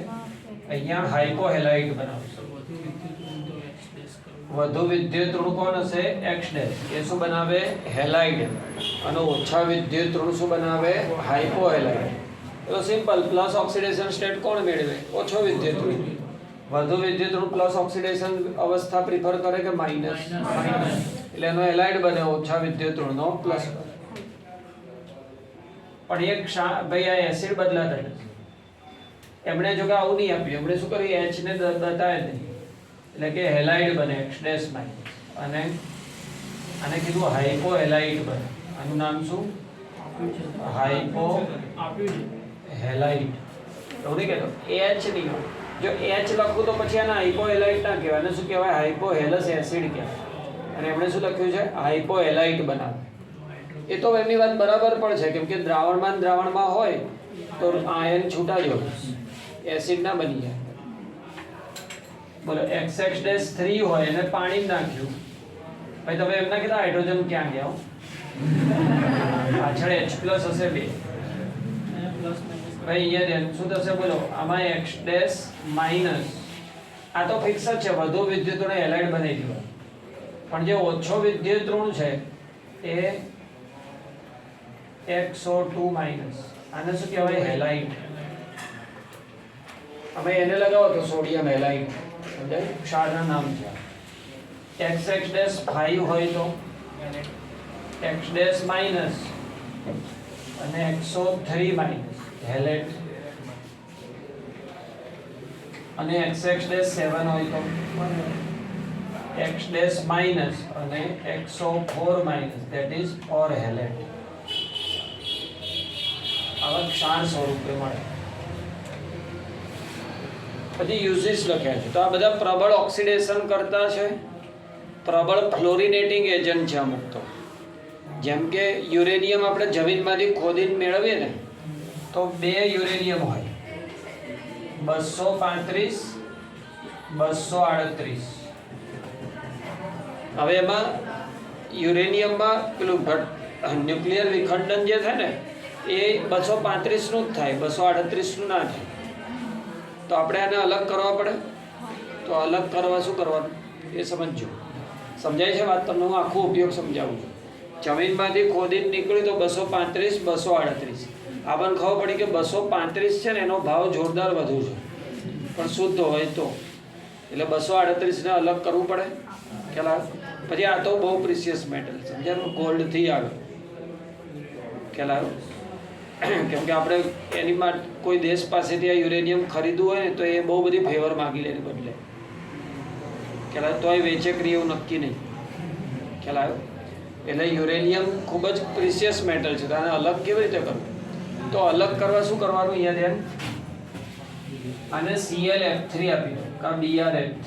અહીંયા હાઇપોહેલાઇટ બનાવશે. વધુ વિદ્યુત ઋણ તો X વધુ વિદ્યુત ઋણ કોણ ડેશ કરવું. હશે? X dash. એ શું બનાવે? હેલાઇડ. અને ઓછા વિદ્યુત ઋણ શું બનાવે? હાઇપોહેલાઇડ. તો સિમ્પલ, પ્લસ ઓક્સિડેશન સ્ટેટ કોણ મેળવે? ઓછો વિદ્યુત ઋણ. વધુ વિદ્યુત ઋણ પ્લસ ઓક્સિડેશન અવસ્થા પ્રિફર કરે કે માઇનસ? માઇનસ. એટલે એનો હેલાઇડ બને ઓછા વિદ્યુત ઋણનો પ્લસ. પણ એક ભાઈ આ એસિડ બદલાતા નથી. એમણે જો કે આવું નહીં આપ્યું, એમણે શું કર્યું? H ને બતાવે નહીં, એટલે કે હેલાઇડ બને X ડેશ માઇનસ. અને આને કીધું હાઇપોહેલાઇટ બને. આનું નામ શું? હાઇપો આપ્યું છે. હેલાઇટ. એવું નહીં કહેતો, H નહીં હોય. જો H લખું તો પછી આને હાઇપોહેલાઇટ ના કહેવાય. આને શું કહેવાય? હાઇપોહેલસ એસિડ કહેવાય. અને એમણે શું લખ્યું છે? હાઇપોહેલાઇટ બનાવે. એ તો એમની વાત બરાબર પણ છે, કેમ કે દ્રાવણમાં હોય તો આયન છૂટા જ હોય, એસિડ ના બની જાય. બોલો XX-3 હોય અને પાણી નાખ્યું, ભાઈ તમે એમ ના કીધા હાઇડ્રોજન ક્યાં ગયા હો? પાછળ H+ હશે 2. અહીંયા પ્લસ માઇનસ. ભાઈ અહીંયા ધ્યાન શું થશે? બોલો આમાં X' માઇનસ. આ તો ફિક્સ જ છે, વધુ વિદ્યુત ઋણ હેલાઇડ બનાવી દીધું. પણ જે ઓછો વિદ્યુત ઋણ છે એ XO2 માઇનસ. આને શું કહેવાય? હેલાઇડ. અમે એને લગાવો તો સોડિયમ હેલાઇડ. સમજાય? ક્ષારના નામ છે. XX-5 હોય તો X' માઇનસ અને XO3 માઇનસ હેલેટ. અને XX-7 હોય તો X' માઇનસ અને XO4 minus, that is or હેલેટ. આવા ક્ષાર સ્વરૂપે મળે. પછી યુઝિસ લખ્યા છે. તો આ બધા પ્રબળ ઓક્સિડેશન કરતા છે, પ્રબળ ફ્લોરિનેટિંગ એજન્ટ છે અમુક તો. જેમ કે યુરેનિયમ આપણે જમીનમાંથી ખોદીને મેળવીએ ને તો 2 યુરેનિયમ હોય, 235, 238. હવે એમાં યુરેનિયમમાં પેલું ન્યુક્લિયર વિખંડન જે થાય ને એ 235 નું જ થાય, 238 નું ના થાય. તો આપણે આને અલગ કરવા પડે. તો અલગ કરવા શું કરવાનું એ સમજજો. સમજાય છે વાત? તમને હું આખો ઉપયોગ સમજાવું છું. જમીનમાંથી ખોદીને નીકળ્યું તો 235, 238. આપણને ખબર પડી કે 235 છે ને એનો ભાવ જોરદાર વધુ છે, પણ શુદ્ધ હોય તો. એટલે 238 ને અલગ કરવું પડે. ખ્યાલ આવે? પછી આ તો બહુ પ્રિસિયસ મેટલ, સમજાયું? ગોલ્ડથી આવે. ખ્યાલ આવે? કેમ કે આપણે એની માટે કોઈ દેશ પાસેથી આ યુરેનિયમ ખરીદવું હોય ને તો એ બહુ બધી ફેવર માગી લે બદલે. ખ્યાલ આવે? તોય વેચે કરી એવું નક્કી નહીં. ખ્યાલ આવ્યો? એટલે યુરેનિયમ ખૂબ જ પ્રિસિયસ મેટલ છે, તો આને અલગ કેવી રીતે કરવું? તો અલગ કરવા શું કરવાનું? અહીંયા ધ્યાન. આને ClF3 આપી દો કાં BrF3.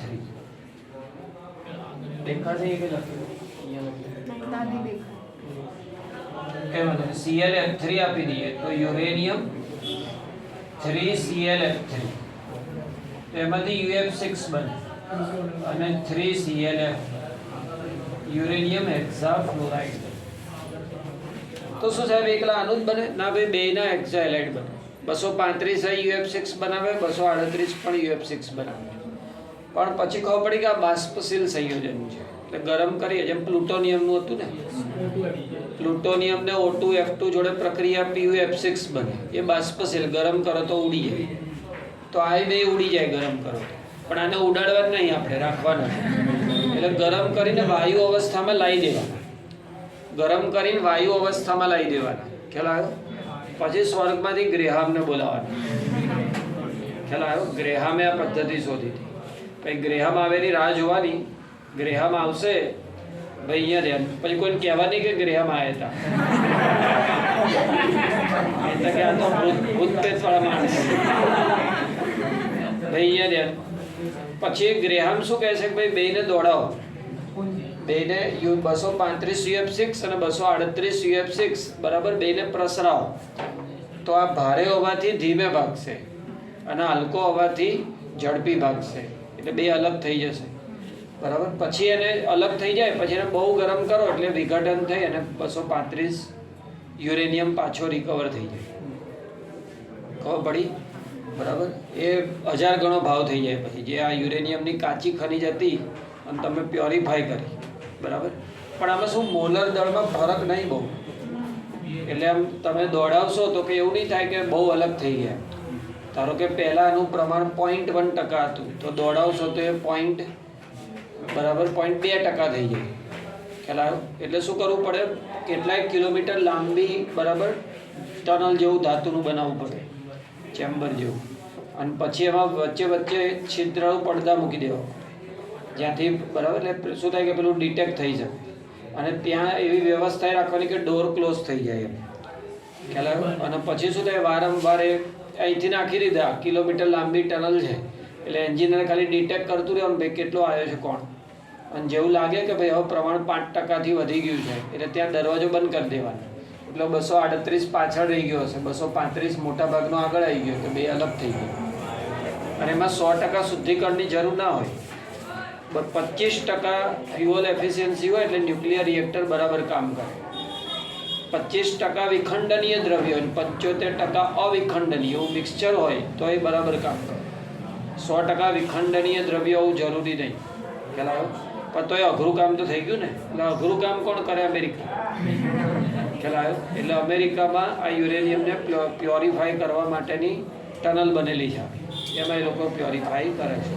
દેખાશે એ કે લખ્યું? અહીંયા લખ્યું. કઈ વાંધો નહીં. ClF3 આપી દઈએ તો યુરેનિયમ 3ClF3. તો એમાંથી UF6 બને અને 3ClF, યુરેનિયમ હેક્સાફ્લોરાઇડ. તો શું સાહેબ એકલા આનું જ બને? ના ભાઈ, બેયના હેક્સાહેલાઇડ બને. 235 UF6 બનાવે, 238 પણ UF6 બનાવે. પણ પછી ખબર પડી કે આ બાષ્પશીલ સંયોજન છે, એટલે ગરમ કરીએ. જેમ પ્લુટોનિયમનું હતું ને, પ્લુટોનિયમને O2F2 જોડે પ્રક્રિયા PuF6 બને. એ બાષ્પશીલ, ગરમ કરો તો ઉડી જાય. તો આ બે ઉડી જાય ગરમ કરો તો. પણ આને ઉડાડવા જ નહીં, આપણે રાખવાના. એટલે ગરમ કરીને વાયુ અવસ્થામાં લાવી દેવાના. ગરમ કરીને વાયુ અવસ્થામાં લાવી દેવાના. ખ્યાલ આવ્યો? પછી સ્વર્ગમાંથી ગ્રેહામને બોલાવવાના. ખ્યાલ આવ્યો? ગ્રેહામે આ પદ્ધતિ શોધી હતી. પછી ગ્રેહામ આવેલી રાહ જોવાની. ગ્રેહામ આવશે ભાઈ અહીંયા ધ્યાન. પછી કોઈને કહેવાની કે ગ્રેહામ આવ્યા હતા, એટલે કે આ તો ભૂત પ્રેતવાળા માણસ. ભાઈ અહીંયા ધ્યાન. પછી ગ્રેહામ શું કહે છે કે ભાઈ બેયને દોડાવો. બેયને 235 UF6 અને 238 UF6 બરાબર બેયને પ્રસરાવો. તો આ ભારે હોવાથી ધીમે ભાગશે અને હલકો હોવાથી ઝડપી ભાગશે. એટલે બે અલગ થઈ જશે. બરાબર. પછી એને અલગ થઈ જાય, પછી એને બહુ ગરમ કરો એટલે વિઘટન થઈ અને 235 યુરેનિયમ પાછો રિકવર થઈ જાય. ખબર પડી? બરાબર. એ 1000 ગણો ભાવ થઈ જાય પછી, જે આ યુરેનિયમની કાચી ખનિજ હતી અને તમે પ્યોરિફાય કરી. બરાબર. પણ આમાં શું, મોલર દળમાં ફરક નહીં બહુ, એટલે આમ તમે દોડાવશો તો કે એવું નહીં થાય કે બહુ અલગ થઈ ગયા. ધારો કે પહેલાંનું પ્રમાણ 0.1% હતું, તો દોડાવશો તો એ બરાબર 0.2% થઈ જાય. ખ્યાલ આવ્યો? એટલે શું કરવું પડે, કેટલાય કિલોમીટર લાંબી બરાબર ટનલ જેવું ધાતુનું બનાવવું પડે, ચેમ્બર જેવું, અને પછી એમાં વચ્ચે વચ્ચે છિદ્રાળુ પડદા મૂકી દેવા, જ્યાંથી બરાબર એટલે શું થાય કે પેલું ડિટેક્ટ થઈ જાય. અને ત્યાં એવી વ્યવસ્થા રાખવાની કે ડોર ક્લોઝ થઈ જાય એમ. ખ્યાલ આવ્યો? અને પછી શું થાય, વારંવાર અહીંથી નાખી દીધા, કિલોમીટર લાંબી ટનલ છે એટલે એન્જિનિયર ખાલી ડિટેક્ટ કરતું રહેવાનું ભાઈ કેટલો આવ્યો છે કોણ. અને જેવું લાગે કે ભાઈ હવે પ્રમાણ 5%થી વધી ગયું છે એટલે ત્યાં દરવાજો બંધ કરી દેવાનો. એટલે 238 પાછળ રહી ગયો હશે, 235 મોટા ભાગનો આગળ આવી ગયો, તો બે અલગ થઈ ગયો. અને એમાં 100% શુદ્ધિકરણની જરૂર ના હોય, 25% ફ્યુઅલ એફિશિયન્સી હોય એટલે ન્યુક્લિયર રિએક્ટર બરાબર કામ કરે. 25% વિખંડનીય દ્રવ્ય હોય, 75% અવિખંડનીય એવું મિક્સચર હોય તો એ બરાબર કામ કરે. 100% વિખંડનીય દ્રવ્ય હોવું જરૂરી નહીં. ખ્યાલ આવ્યો? પણ તો એ અઘરું કામ તો થઈ ગયું ને. એટલે અઘરું કામ કોણ કરે? અમેરિકા. ખ્યાલ આવ્યો? એટલે અમેરિકામાં આ યુરેનિયમને પ્યોરિફાય કરવા માટેની ટનલ બનેલી છે, એમાં એ લોકો પ્યોરિફાય કરે છે.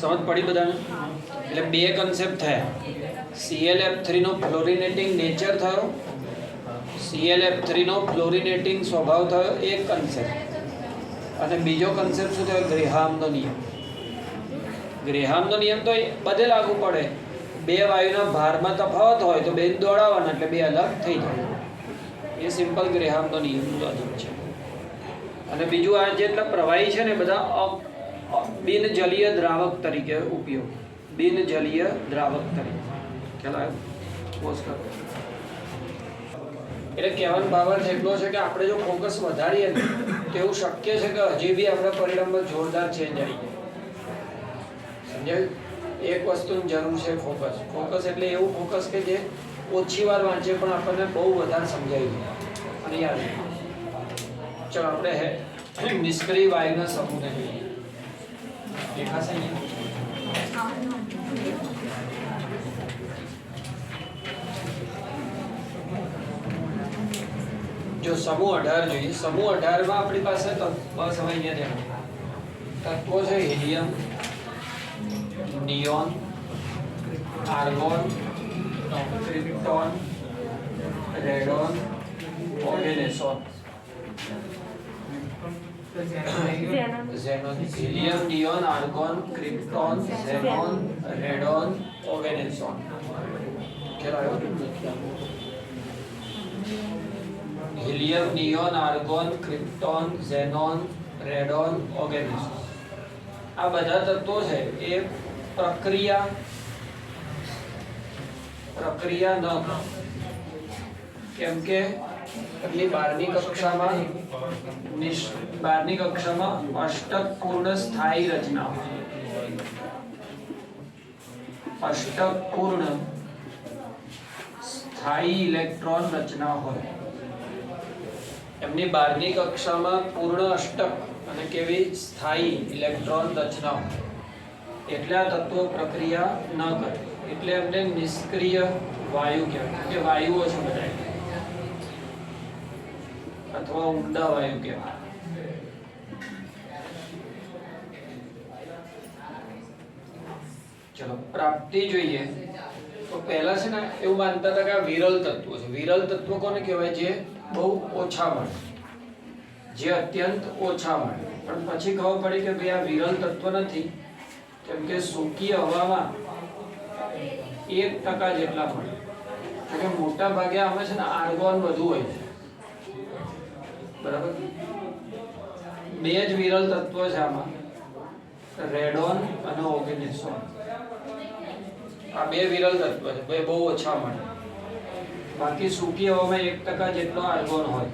સમજ પડી બધાને? એટલે બે કન્સેપ્ટ થયા. ClF3 નો ફ્લોરિનેટિંગ નેચર થયો, ClF3 નો ફ્લોરિનેટિંગ સ્વભાવ થયો, એક કન્સેપ્ટ. અને બીજો કન્સેપ્ટ શું થયો? ગ્રેહામનો નિયમ. ગ્રેહામનો નિયમ તો બધે લાગુ પડે. બે વાયુના ભારમાં તફાવત હોય તો બે દોડાવવાના એટલે બે અલગ થઈ જાય. એ સિમ્પલ ગ્રેહામનો નિયમનું લોજિક છે. અને બીજું આ જેટલા પ્રવાહી છે ને બધા બિનજલીય દ્રાવક તરીકે ઉપયોગ, બિનજલીય દ્રાવક તરીકે. ખ્યાલ આવ્યો? પોઝ કરો. એટલે કહેવાનો ભાવાર્થ એટલો છે કે આપણે જો ફોકસ વધારીએ ને તો એવું શક્ય છે કે હજી બી આપણા પરિણામમાં જોરદાર ચેન્જ આવી જાય. સમજાયું? એક વસ્તુની જરૂર છે, ફોકસ. ફોકસ એટલે એવું ફોકસ કે જે ઓછી વાર વાંચે પણ આપણને બહુ વધારે સમજાવી જાય અને યાદ રહે. ચલો આપણે નિષ્ક્રિય વાયુના સમૂહને જોઈએ. દેખાશે અહીંયા? જો સમૂહ 18 જોઈએ. સમૂહ 18 માં આપણી પાસે બસ હવે અહીંયા તત્વો છે: helium, neon, argon, krypton, radon, oganesson. Xenon. Helium, neon, argon, krypton, xenon, radon, oganesson. ખ્યાલ આવ્યો? Helium, neon, argon, krypton, xenon, radon, oganesson. આ બધા તત્વો છે એ પ્રક્રિયા ન કરે. કેમ કે એટલી 12મી કક્ષામાં અષ્ટક પૂર્ણ સ્થાયી રચના, અષ્ટક પૂર્ણ સ્થાયી ઇલેક્ટ્રોન રચના હોય. એમની 12મી કક્ષામાં પૂર્ણ અષ્ટક અને કેવી સ્થાયી ઇલેક્ટ્રોન રચના હોય. એટલે આ તત્વો પ્રક્રિયા ન કરે એટલે એમને નિષ્ક્રિય વાયુ કહેવાય, કે વાયુઓ છે બધા, અથવા ઊંડા વાયુ કહેવાય. ચલો પ્રાપ્તિ જોઈએ. તો પહેલા છે ને એવું માનતા હતા કે આ વિરલ તત્વો છે. વિરલ તત્વો કોને કહેવાય? જે બહુ ઓછા મળે, જે અત્યંત ઓછા મળે. પણ પછી ખબર પડી કે ભાઈ આ વિરલ તત્વ નથી, કેમ કે સૂકી હવામાં 1% જેટલા મળે. એટલે મોટા ભાગે આમાં છે ને આર્ગોન વધુ હોય છે. બરાબર? બે જ વિરલ તત્વો છે આમાં, રેડોન અને ઓર્ગેનેસોન. આ બે વિરલ તત્વ છે, બે બહુ ઓછા મળે. બાકી સૂકી હવામાં 1% જેટલો આર્ગોન હોય.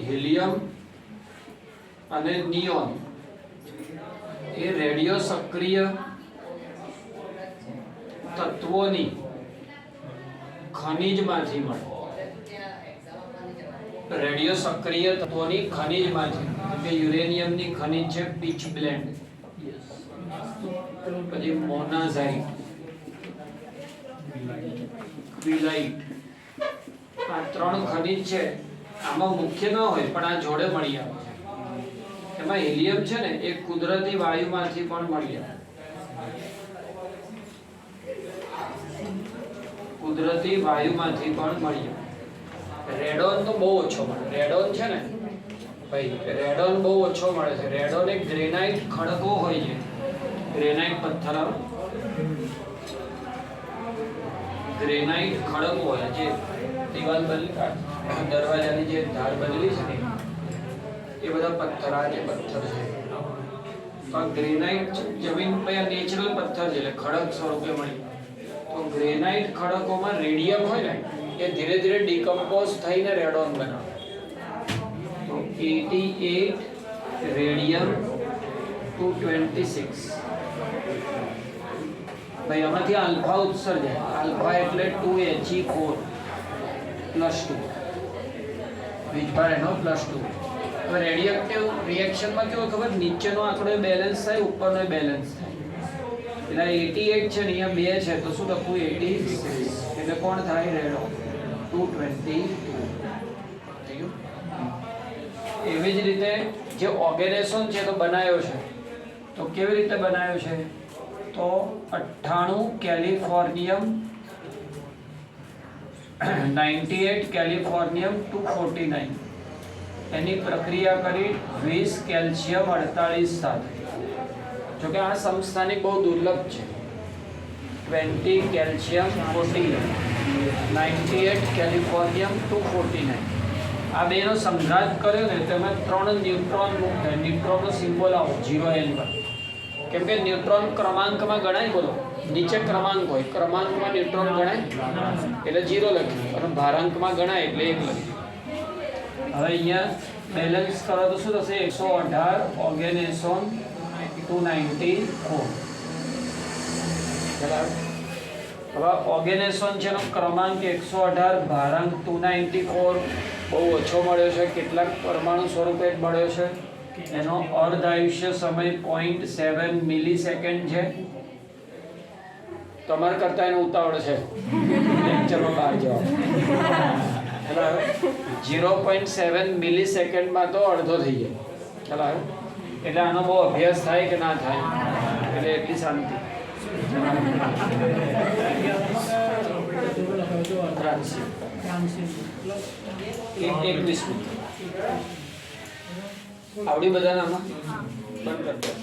હિલિયમ અને નિયોન એ રેડિયો સક્રિય તત્વોની ખનિજમાંથી મળે. રેડિયો સક્રિય તત્વોની ખનિજમાંથી, કે યુરેનિયમની ખનિજ છે પીચ બ્લેન્ડ, પછી મોનાઝાઇટ, ક્વિલાઇટ. આ 3 ખનિજ છે. આમાં મુખ્ય ન હોય પણ આ જોડે મળી આવે છે. એમાં હિલિયમ છે ને એ કુદરતી વાયુમાંથી પણ મળી આવે. કુદરતી વાયુમાંથી પણ મળી આવે. રેડોન તો બહુ ઓછો મળે. રેડોન છે ને ભાઈ, રેડોન બહુ ઓછો મળે છે. રેડોન એક ગ્રેનાઇટ ખડકો હોય છે. ગ્રેનાઇટ પથ્થર, ગ્રેનાઇટ ખડકો હોય જે દિવાલ બની, દરવાજાની જે ધાર બનેલી છે ને એ બધા પથ્થર, આ જે પથ્થર છે તો આ ગ્રેનાઇટ જમીન પર નેચરલ પથ્થર છે એટલે ખડક સ્વરૂપે મળી. તો ગ્રેનાઇટ ખડકોમાં રેડિયમ હોય ને એ ધીરે ધીરે ડિકમ્પોઝ થઈને રેડોન બનાવે. તો 88 રેડિયમ 226. ભાઈ આમાંથી આલ્ફા ઉત્સર્જન, આલ્ફા એટલે 2He4 +2, વીજભાર એનો +2. હવે રેડિએક્ટિવ રિએક્શનમાં કેવું ખબર, નીચેનો આંકડો બેલેન્સ થાય, ઉપરનો બેલેન્સ થાય. એટલે 88 છે ને અહીંયા 2 છે તો શું લખવું, 86. એટલે કોણ થાય, રેડો 222 થઈ ગયું. એવી જ રીતે જે ઓર્ગેનેસોન છે તો બનાવ્યો છે, તો કેવી રીતે બનાવ્યો છે, તો 98 કેલિફોર્નિયમ 98 કેલિફોર્નિયમ 249 એની પ્રક્રિયા કરી 20 કેલ્શિયમ 48 સાથે. જોકે આ સમસ્થાનિક બહુ દુર્લભ છે. 20 કેલ્શિયમ 40, 98 કેલિફોર્નિયમ 249. આ બેનો સંઘાત કર્યો ને તેમાં 3 ન્યુટ્રોન મુક્ત થાય. ન્યુટ્રોનનો સિમ્બોલ આવો 0N પર, કેમ કે ન્યુટ્રોન ક્રમાંકમાં ગણાય. બોલો, નીચે ક્રમાંક હોય, ક્રમાંકમાં ન્યુટ્રોન ગણાય એટલે 0 લખ્યું, અને ભારાંકમાં ગણાય એટલે 1 લખ્યું. હવે અહીંયા બેલેન્સ કરો તો શું થશે, 118 ઓર્ગેનેસોન 294. બરાબર. હવે ઓર્ગેનેસોન છે એનો ક્રમાંક 118, ભારાંક 294 બહુ ઓછો મળ્યો છે. કેટલાક પરમાણુ સ્વરૂપે મળ્યો છે. એનો અર્ધ આયુષ્ય સમય 0.7 મિલિસેકન્ડ છે. તમારે કરતા એને ઉતાવળ છે લેક્ચરમાં બહાર જવા. 0.7 મિલિસેકન્ડમાં તો અડધો થઈ જાય. ખ્યાલ આવે? એટલે આનો બહુ અભ્યાસ થાય કે ના થાય, એટલે એટલી શાંતિ. એક 21 આવડી બધાનામાં બંધ કરતા.